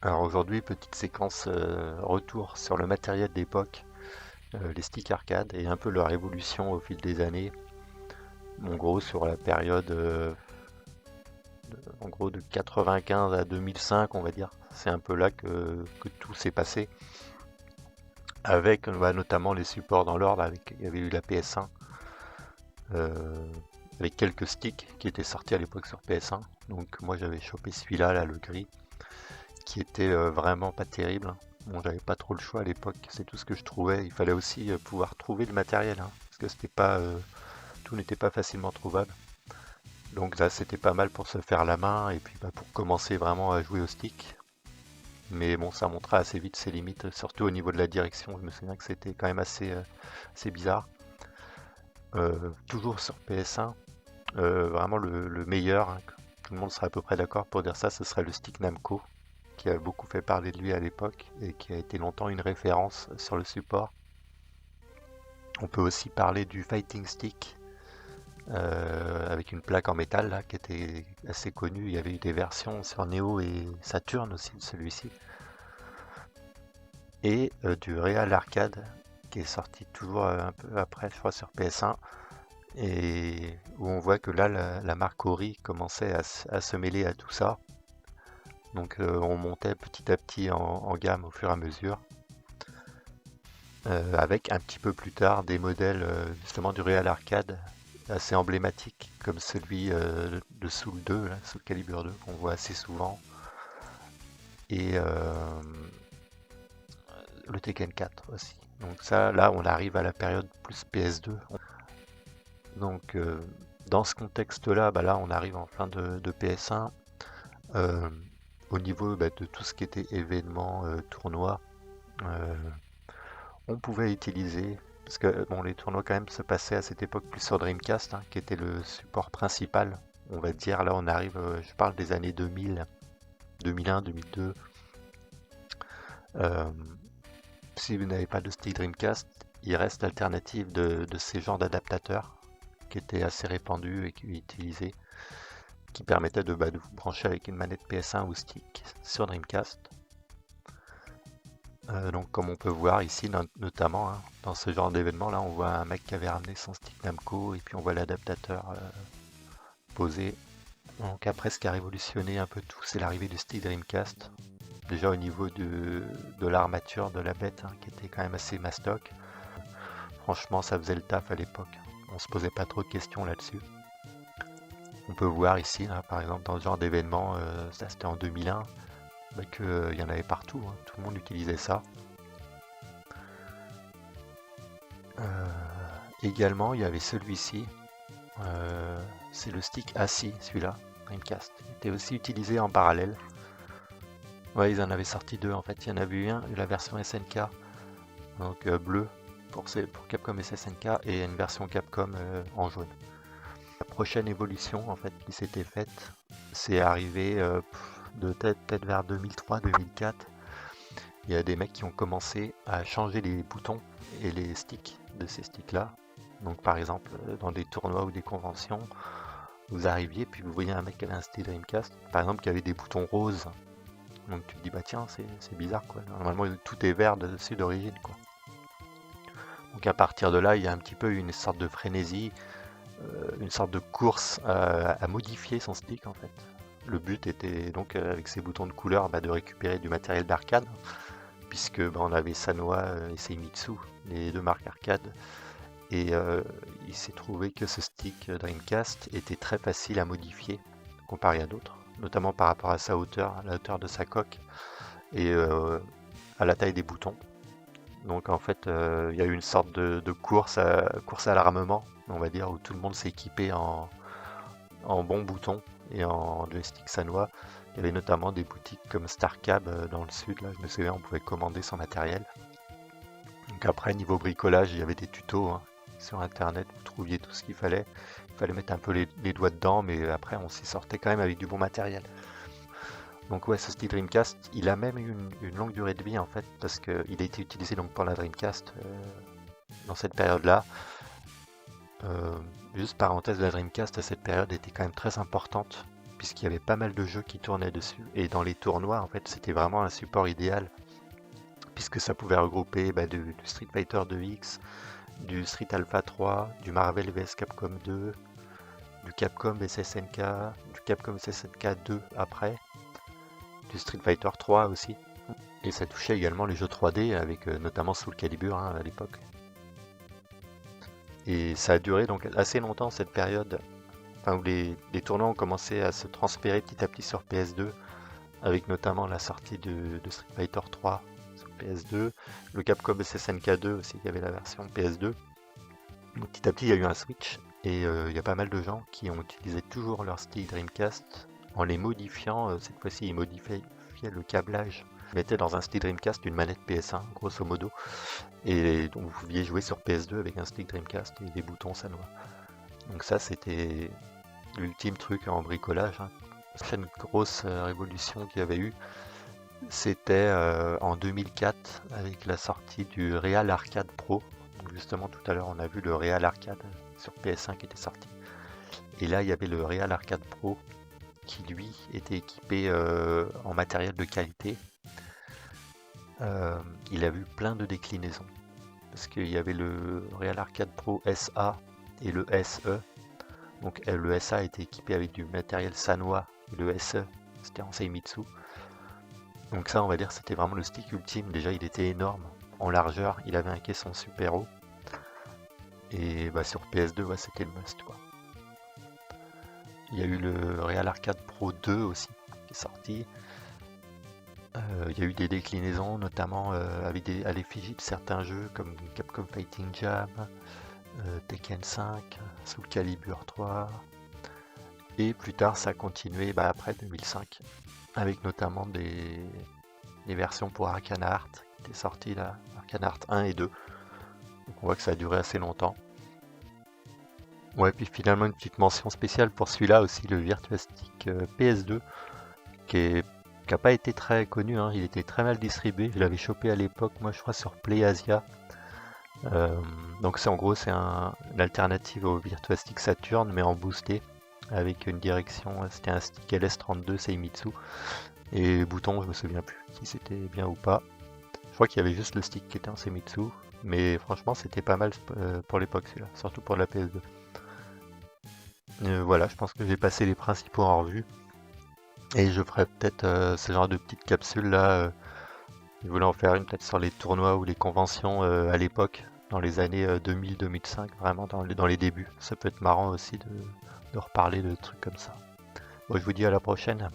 Alors aujourd'hui, petite séquence retour sur le matériel d'époque, les sticks arcade et un peu leur évolution au fil des années. En gros, sur la période en gros de 95 à 2005, on va dire. C'est un peu là que tout s'est passé. Avec notamment les supports dans l'ordre. Il y avait eu la PS1, euh, avec quelques sticks qui étaient sortis à l'époque sur PS1. Donc moi j'avais chopé celui-là, là, le gris, qui était vraiment pas terrible, hein. Bon, j'avais pas trop le choix à l'époque, c'est tout ce que je trouvais. Il fallait aussi pouvoir trouver le matériel, hein, parce que c'était pas, tout n'était pas facilement trouvable. Donc là, c'était pas mal pour se faire la main et puis pour commencer vraiment à jouer au stick. Mais bon, ça montrait assez vite ses limites, surtout au niveau de la direction. Je me souviens que c'était quand même assez bizarre. Toujours sur PS1, vraiment le meilleur, hein, tout le monde sera à peu près d'accord pour dire ça, ce serait le stick Namco, qui a beaucoup fait parler de lui à l'époque et qui a été longtemps une référence sur le support. On peut aussi parler du Fighting Stick, avec une plaque en métal là, qui était assez connue. Il y avait eu des versions sur Neo et Saturn aussi de celui-ci. Et du Real Arcade, qui est sorti toujours un peu après, je crois, sur PS1. Et où on voit que là, la marque Ori commençait à se mêler à tout ça. Donc on montait petit à petit en gamme au fur et à mesure. Avec un petit peu plus tard des modèles justement du Real Arcade assez emblématiques comme celui de Soul 2, là, Soul Calibur 2 qu'on voit assez souvent, et le Tekken 4 aussi. Donc ça, là, on arrive à la période plus PS2. Donc dans ce contexte-là, là, on arrive en fin de PS1. Euh, Au niveau de tout ce qui était événements, tournois, euh, on pouvait utiliser, parce que bon, les tournois quand même se passaient à cette époque plus sur Dreamcast, hein, qui était le support principal. On va dire, là on arrive, je parle des années 2000, 2001, 2002. Euh, Si vous n'avez pas de stick Dreamcast, il reste l'alternative de ces genres d'adaptateurs qui étaient assez répandus et qui utilisaient, qui permettaient de vous brancher avec une manette PS1 ou stick sur Dreamcast. Donc comme on peut voir ici, notamment, hein, dans ce genre d'événement là, on voit un mec qui avait ramené son stick Namco et puis on voit l'adaptateur posé. Donc après, ce qui a révolutionné un peu tout, c'est l'arrivée du stick Dreamcast. Déjà au niveau de l'armature de la bête, hein, qui était quand même assez mastoc. Franchement, ça faisait le taf à l'époque. On se posait pas trop de questions là-dessus. On peut voir ici, là, par exemple, dans ce genre d'événement, ça c'était en 2001, qu'il y en avait partout, hein, tout le monde utilisait ça. Également, il y avait celui-ci, c'est le stick assis, celui-là, Dreamcast. Il était aussi utilisé en parallèle. Ouais, ils en avaient sorti deux en fait. Il y en avait eu un, la version SNK, donc bleu pour Capcom et SNK, et une version Capcom en jaune. La prochaine évolution en fait qui s'était faite, c'est arrivé de peut-être vers 2003-2004. Il y a des mecs qui ont commencé à changer les boutons et les sticks de ces sticks-là. Donc par exemple, dans des tournois ou des conventions, vous arriviez, puis vous voyez un mec qui avait un stick Dreamcast, par exemple, qui avait des boutons roses. Donc tu te dis, bah tiens, c'est bizarre quoi. Normalement, tout est vert dessus d'origine quoi. Donc à partir de là, il y a un petit peu une sorte de frénésie, une sorte de course à modifier son stick en fait. Le but était donc, avec ces boutons de couleur, de récupérer du matériel d'arcade, puisque on avait Sanwa et Seimitsu, les deux marques arcade. Et il s'est trouvé que ce stick Dreamcast était très facile à modifier comparé à d'autres, notamment par rapport à sa hauteur, à la hauteur de sa coque et à la taille des boutons. Donc en fait, il y a eu une sorte de course à l'armement, on va dire, où tout le monde s'est équipé en bons boutons et en joystick Sanwa. Il y avait notamment des boutiques comme Starcab dans le sud, là, je me souviens, on pouvait commander son matériel. Donc après, niveau bricolage, il y avait des tutos, hein, sur internet, vous trouviez tout ce qu'il fallait. Il fallait mettre un peu les doigts dedans, mais après on s'y sortait quand même avec du bon matériel. Donc ouais, ce style Dreamcast, il a même eu une longue durée de vie en fait, parce qu'il a été utilisé donc pour la Dreamcast dans cette période-là. Juste parenthèse, la Dreamcast à cette période était quand même très importante, puisqu'il y avait pas mal de jeux qui tournaient dessus. Et dans les tournois, en fait, c'était vraiment un support idéal, puisque ça pouvait regrouper du Street Fighter 2X, du Street Alpha 3, du Marvel vs Capcom 2, du Capcom vs SNK, du Capcom vs SNK 2 après, du Street Fighter 3 aussi. Et ça touchait également les jeux 3D, avec notamment Soul Calibur à l'époque. Et ça a duré donc assez longtemps cette période, où les tournois ont commencé à se transférer petit à petit sur PS2, avec notamment la sortie de Street Fighter 3 sur PS2, le Capcom SNK 2 aussi, il y avait la version PS2. Donc, petit à petit, il y a eu un switch, et il y a pas mal de gens qui ont utilisé toujours leur stick Dreamcast en les modifiant. Cette fois-ci, ils modifiaient le câblage. Ils mettaient dans un stick Dreamcast une manette PS1, grosso modo, et donc vous pouviez jouer sur PS2 avec un stick Dreamcast et des boutons Sanwa. Donc ça, c'était l'ultime truc en bricolage. La prochaine grosse révolution qu'il y avait eu, c'était en 2004 avec la sortie du Real Arcade Pro. Donc justement, tout à l'heure, on a vu le Real Arcade sur PS1 qui était sorti. Et là, il y avait le Real Arcade Pro qui, lui, était équipé en matériel de qualité. Il a vu plein de déclinaisons. Parce qu'il y avait le Real Arcade Pro SA et le SE. Donc le SA était équipé avec du matériel Sanwa et le SE, c'était en Seimitsu. Donc ça, on va dire, c'était vraiment le stick ultime. Déjà, il était énorme en largeur, il avait un caisson super haut. Et sur PS2, c'était le must, quoi. Il y a eu le Real Arcade Pro 2 aussi, qui est sorti. Il y a eu des déclinaisons, notamment avec à l'effigie de certains jeux comme Capcom Fighting Jam, Tekken 5, Soul Calibur 3. Et plus tard, ça a continué après 2005, avec notamment des versions pour Arcana Art, qui étaient sorties là, Arcana Art 1 et 2. Donc on voit que ça a duré assez longtemps. Ouais, puis finalement, une petite mention spéciale pour celui-là aussi, le Virtua Stick PS2, qui n'a pas été très connu, hein. Il était très mal distribué. Je l'avais chopé à l'époque, moi je crois, sur PlayAsia. Donc en gros, c'est une alternative au Virtua Stick Saturn, mais en boosté, avec une direction, c'était un stick LS32 Seimitsu. Et les boutons, je me souviens plus si c'était bien ou pas. Je crois qu'il y avait juste le stick qui était en Seimitsu, mais franchement, c'était pas mal pour l'époque celui-là, surtout pour la PS2. Voilà, je pense que j'ai passé les principaux en revue. Et je ferai peut-être ce genre de petites capsules là. Je voulais en faire une peut-être sur les tournois ou les conventions à l'époque, dans les années 2000-2005, vraiment dans les débuts. Ça peut être marrant aussi de reparler de trucs comme ça. Bon, je vous dis à la prochaine.